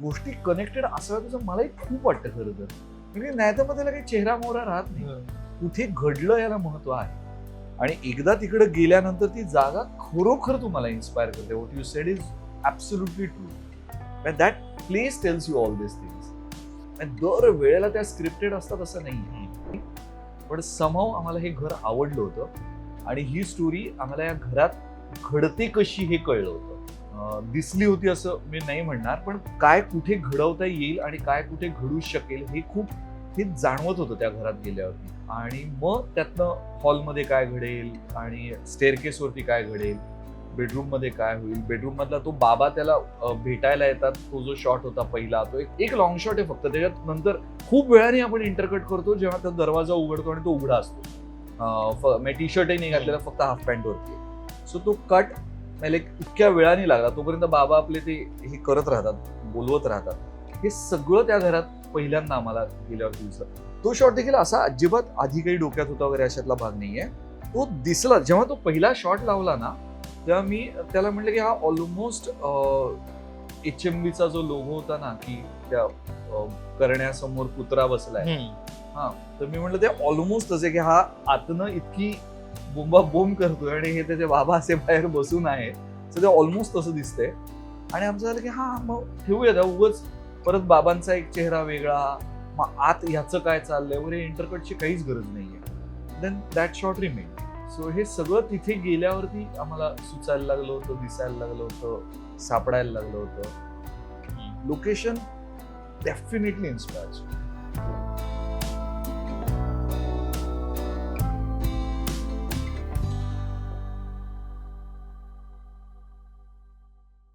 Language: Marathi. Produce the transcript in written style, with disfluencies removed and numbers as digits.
गोष्टी कनेक्टेड असाव्या तसं मलाही खूप वाटतं खरं तर. म्हणजे नाही तर मग त्याला काही चेहरा मोहरा राहत नाही. कुठे घडलं याला महत्व आहे. आणि एकदा तिकडे गेल्यानंतर ती जागा खरोखर तुम्हाला इन्स्पायर करते. What you sed is absolutely true. And that place tells you all this things. And दर वेळेला त्या स्क्रिप्टेड असतात असं नाही. पण समहाऊ आम्हाला हे घर आवडलं होतं आणि ही स्टोरी आम्हाला या घरात घडते कशी हे कळलं होतं. दिसली होती असं मी नाही म्हणणार, पण काय कुठे घडवता येईल आणि काय कुठे घडू शकेल हे जाणवत होतं त्या घरात गेल्यावरती. आणि मग त्यातनं हॉलमध्ये काय घडेल आणि स्टेअरकेसवरती काय घडेल, बेडरूम मध्ये काय होईल, बेडरूम मधला तो बाबा त्याला भेटायला येतात, तो जो शॉट होता पहिला, तो एक लॉंग शॉट आहे फक्त. त्याच्यात नंतर खूप वेळाने आपण इंटरकट करतो जेव्हा तो दरवाजा उघडतो आणि तो उघडा असतो. टी शर्टही नाही घातलेला, फक्त हाफ पॅन्ट वरती. सो तो कट इतक्या वेळाने लागला, तोपर्यंत बाबा आपले ते हे करत राहतात, बोलवत राहतात. हे सगळं त्या घरात पहिल्यांदा आम्हाला गेल्यावर दिसलं. तो शॉट देखील असा अजिबात आधी काही डोक्यात होता वगैरे अशातला भाग नाहीये. तो दिसला जेव्हा तो पहिला शॉट लावला ना, तेव्हा मी त्याला म्हटलं की हा ऑलमोस्ट HMVचा जो लोगो होता ना, की त्या करण्यासमोर कुत्रा बसलाय, हा, तर मी म्हटलं ते ऑलमोस्ट तसे की हा आतनं इतकी बोंबा बोंब करतोय आणि हे त्याचे बाबा असे बाहेर बसून आहे. सो ते ऑलमोस्ट तसं दिसतंय. आणि आमचं झालं की हा मग ठेवूया त्या, उगाच परत बाबांचा एक चेहरा वेगळा, मग आत ह्याचं काय चाललंय वगैरे, इंटरकटची काहीच गरज नाहीये. Then that shot remain. So हे सगळं तिथे गेल्यावरती आम्हाला सुचायला लागलं होतं, दिसायला लागलं होतं, सापडायला लागलं होतं. Location definitely inspires.